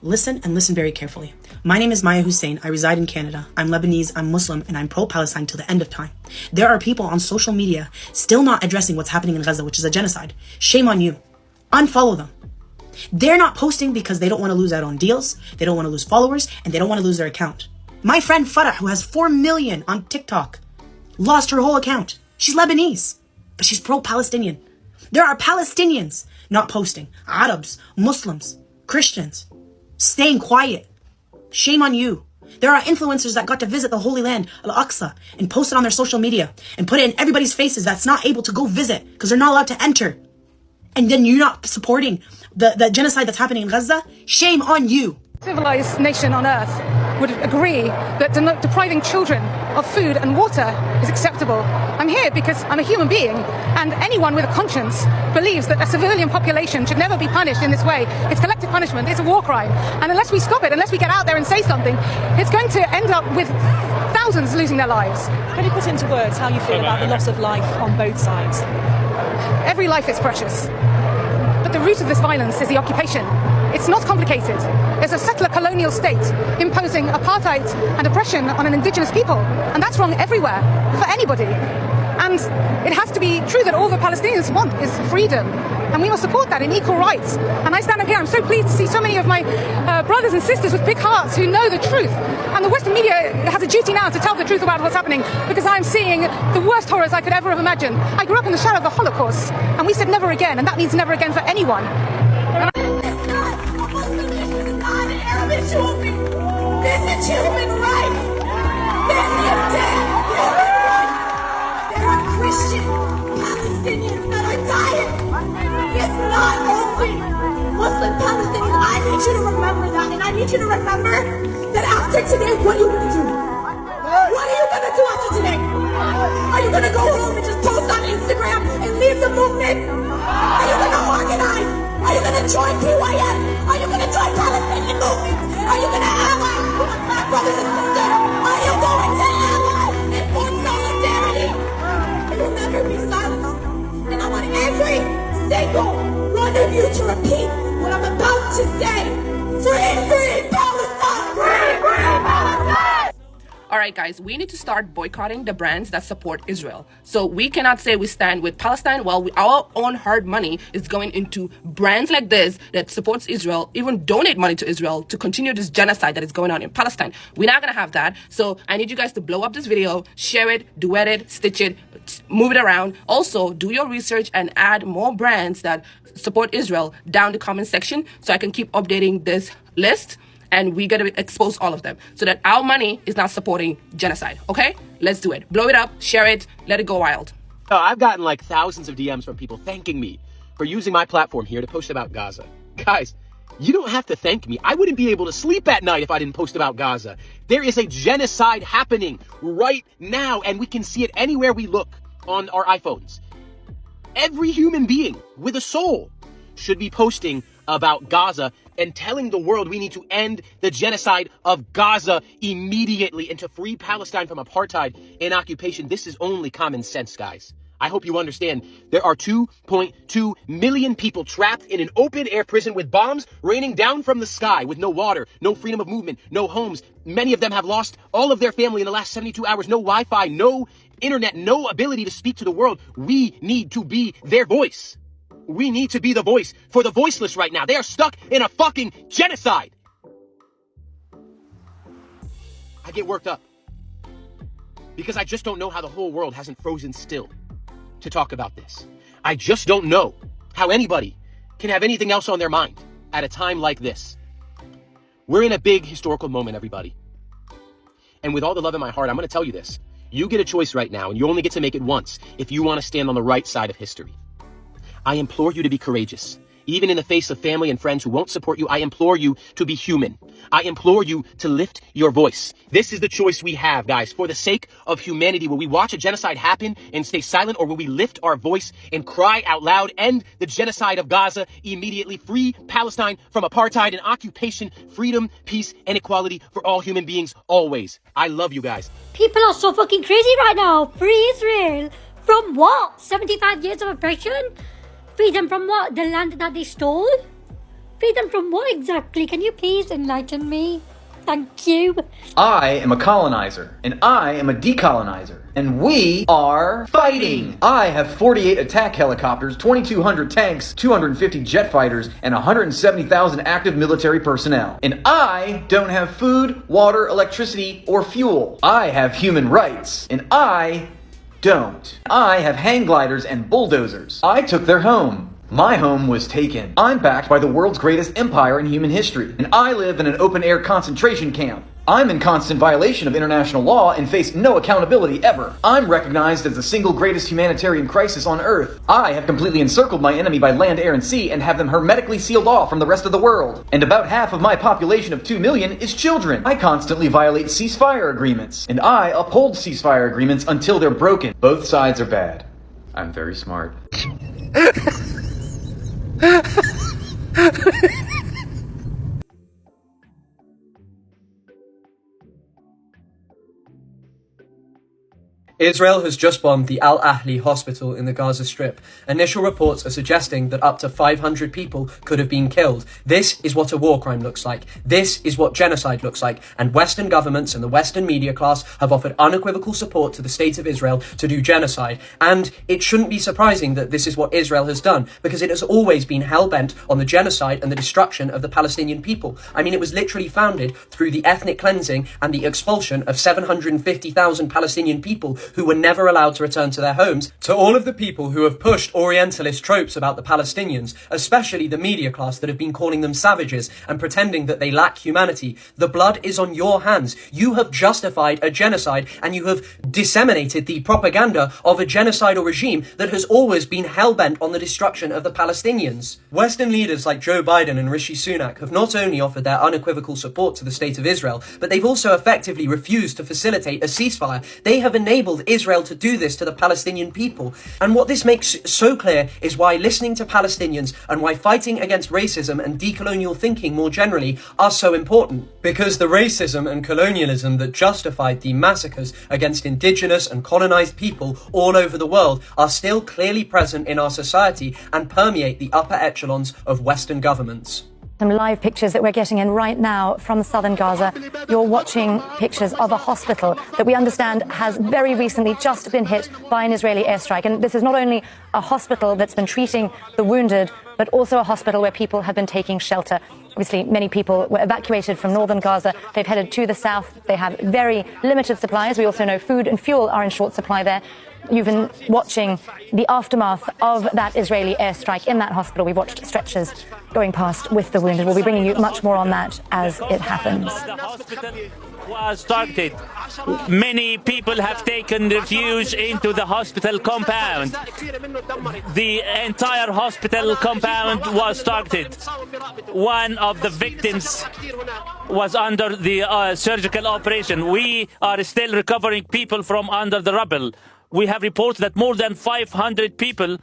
Listen and listen very carefully. My name is Maya Hussein. I reside in Canada. I'm Lebanese, I'm Muslim, and I'm pro-Palestine till the end of time. There are people on social media still not addressing what's happening in Gaza, which is a genocide. Shame on you. Unfollow them. They're not posting because they don't want to lose out on deals, they don't want to lose followers, and they don't want to lose their account. My friend Farah, who has 4 million on TikTok, lost her whole account. She's Lebanese, but she's pro-Palestinian. There are Palestinians not posting. Arabs, Muslims, Christians, staying quiet. Shame on you. There are influencers that got to visit the Holy Land, Al-Aqsa, and post it on their social media and put it in everybody's faces that's not able to go visit because they're not allowed to enter. And then you're not supporting the genocide that's happening in Gaza? Shame on you. Civilized nation on earth would agree that depriving children of food and water is acceptable. I'm here because I'm a human being, and anyone with a conscience believes that a civilian population should never be punished in this way. It's collective punishment, it's a war crime. And unless we stop it, unless we get out there and say something, it's going to end up with thousands losing their lives. Can you put into words how you feel about the loss of life on both sides? Every life is precious. But the root of this violence is the occupation. It's not complicated. It's a settler colonial state imposing apartheid and oppression on an indigenous people. And that's wrong everywhere, for anybody. And it has to be true that all the Palestinians want is freedom. And we must support that in equal rights. And I stand up here, I'm so pleased to see so many of my brothers and sisters with big hearts who know the truth. And the Western media has a duty now to tell the truth about what's happening, because I'm seeing the worst horrors I could ever have imagined. I grew up in the shadow of the Holocaust, and we said never again, and that means never again for anyone. This is human rights. This is dead. There are Christian Palestinians that are dying. It's not only Muslim Palestinians. I need you to remember that, and I need you to remember that after today, what are you going to do? What are you going to do after today? Are you going to go home and just post on Instagram and leave the movement? Are you going to organize? Are you going to join PYF? Are you going to join Palestinian movement? Are you going to ally with my brothers and sisters? Are you going to ally and form solidarity? You will never be silenced. And I want every single one of you to repeat what I'm about to say. Free, free Palestine! Free, free Palestine! All right, guys, we need to start boycotting the brands that support Israel. So we cannot say we stand with Palestine while our own hard money is going into brands like this that supports Israel, even donate money to Israel to continue this genocide that is going on in Palestine. We're not going to have that. So I need you guys to blow up this video, share it, duet it, stitch it, move it around. Also, do your research and add more brands that support Israel down the comment section so I can keep updating this list. And we got to expose all of them so that our money is not supporting genocide. Okay? Let's do it. Blow it up, share it, let it go wild. I've gotten like thousands of DMs from people thanking me for using my platform here to post about Gaza. Guys, you don't have to thank me. I wouldn't be able to sleep at night if I didn't post about Gaza. There is a genocide happening right now, and we can see it anywhere we look on our iPhones. Every human being with a soul should be posting about Gaza and telling the world we need to end the genocide of Gaza immediately and to free Palestine from apartheid and occupation. This is only common sense, guys. I hope you understand. There are 2.2 million people trapped in an open-air prison with bombs raining down from the sky, with no water, no freedom of movement, no homes. Many of them have lost all of their family in the last 72 hours. No Wi-Fi, no internet, no ability to speak to the world. We need to be their voice. We need to be the voice for the voiceless right now. They are stuck in a fucking genocide. I get worked up because I just don't know how the whole world hasn't frozen still to talk about this. I just don't know how anybody can have anything else on their mind at a time like this. We're in a big historical moment, everybody. And with all the love in my heart, I'm going to tell you this. You get a choice right now, and you only get to make it once if you want to stand on the right side of history. I implore you to be courageous. Even in the face of family and friends who won't support you, I implore you to be human. I implore you to lift your voice. This is the choice we have, guys. For the sake of humanity, will we watch a genocide happen and stay silent, or will we lift our voice and cry out loud, end the genocide of Gaza immediately, free Palestine from apartheid and occupation, freedom, peace, and equality for all human beings, always. I love you guys. People are so fucking crazy right now. Free Israel. From what? 75 years of oppression? Freedom from what? The land that they stole? Free them from what exactly? Can you please enlighten me? Thank you. I am a colonizer, and I am a decolonizer, and we are fighting! I have 48 attack helicopters, 2,200 tanks, 250 jet fighters, and 170,000 active military personnel. And I don't have food, water, electricity, or fuel. I have human rights, and I don't. I have hang gliders and bulldozers. I took their home. My home was taken. I'm backed by the world's greatest empire in human history, and I live in an open-air concentration camp. I'm in constant violation of international law and face no accountability ever. I'm recognized as the single greatest humanitarian crisis on Earth. I have completely encircled my enemy by land, air, and sea and have them hermetically sealed off from the rest of the world. And about half of my population of 2 million is children. I constantly violate ceasefire agreements, and I uphold ceasefire agreements until they're broken. Both sides are bad. I'm very smart. Israel has just bombed the Al-Ahli hospital in the Gaza Strip. Initial reports are suggesting that up to 500 people could have been killed. This is what a war crime looks like. This is what genocide looks like. And Western governments and the Western media class have offered unequivocal support to the state of Israel to do genocide. And it shouldn't be surprising that this is what Israel has done, because it has always been hell-bent on the genocide and the destruction of the Palestinian people. I mean, it was literally founded through the ethnic cleansing and the expulsion of 750,000 Palestinian people who were never allowed to return to their homes. To all of the people who have pushed Orientalist tropes about the Palestinians, especially the media class that have been calling them savages and pretending that they lack humanity, the blood is on your hands. You have justified a genocide and you have disseminated the propaganda of a genocidal regime that has always been hell-bent on the destruction of the Palestinians. Western leaders like Joe Biden and Rishi Sunak have not only offered their unequivocal support to the state of Israel, but they've also effectively refused to facilitate a ceasefire. They have enabled Israel to do this to the Palestinian people. And what this makes so clear is why listening to Palestinians and why fighting against racism and decolonial thinking more generally are so important. Because the racism and colonialism that justified the massacres against indigenous and colonized people all over the world are still clearly present in our society and permeate the upper echelons of Western governments. Some live pictures that we're getting in right now from southern Gaza. You're watching pictures of a hospital that we understand has very recently just been hit by an Israeli airstrike. And this is not only a hospital that's been treating the wounded, but also a hospital where people have been taking shelter. Obviously, many people were evacuated from northern Gaza. They've headed to the south. They have very limited supplies. We also know food and fuel are in short supply there. You've been watching the aftermath of that Israeli airstrike in that hospital. We've watched stretchers going past with the wounded. We'll be bringing you much more on that as it happens. The hospital was targeted. Many people have taken refuge into the hospital compound. The entire hospital compound was targeted. One of the victims was under the surgical operation. We are still recovering people from under the rubble. We have reports that more than 500 people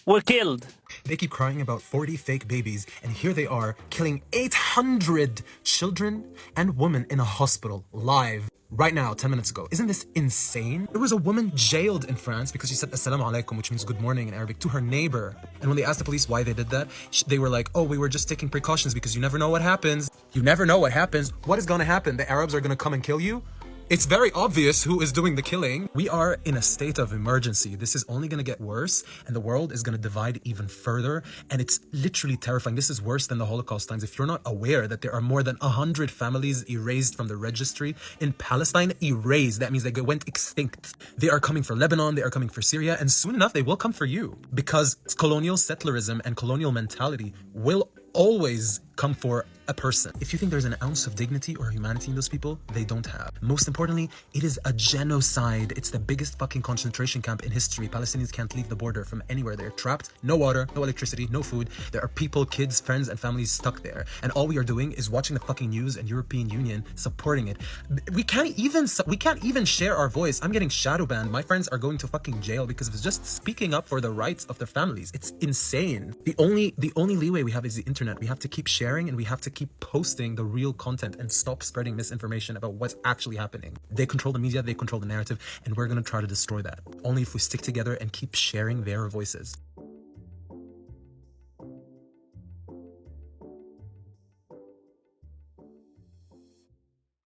were killed. They keep crying about 40 fake babies, and here they are killing 800 children and women in a hospital live right now, 10 minutes ago. Isn't this insane? There was a woman jailed in France because she said assalamu alaikum, which means good morning in Arabic, to her neighbor. And when they asked the police why they did that, they were like, oh, we were just taking precautions because you never know what happens. You never know what happens. What is going to happen? The Arabs are going to come and kill you? It's very obvious who is doing the killing. We are in a state of emergency. This is only going to get worse, and the world is going to divide even further, and it's literally terrifying. This is worse than the Holocaust times. If you're not aware that there are more than 100 families erased from the registry in Palestine, erased, that means they went extinct. They are coming for Lebanon, they are coming for Syria, and soon enough they will come for you, because colonial settlerism and colonial mentality will always come for a person. If you think there's an ounce of dignity or humanity in those people, they don't have. Most importantly, it is a genocide. It's the biggest fucking concentration camp in history. Palestinians can't leave the border from anywhere. They're trapped. No water, no electricity, no food. There are people, kids, friends, and families stuck there. And all we are doing is watching the fucking news and European Union supporting it. We can't even share our voice. I'm getting shadow banned. My friends are going to fucking jail because of just speaking up for the rights of their families. It's insane. The only leeway we have is the internet. We have to keep sharing and we have to keep posting the real content and stop spreading misinformation about what's actually happening. They control the media, they control the narrative, and we're going to try to destroy that. Only if we stick together and keep sharing their voices.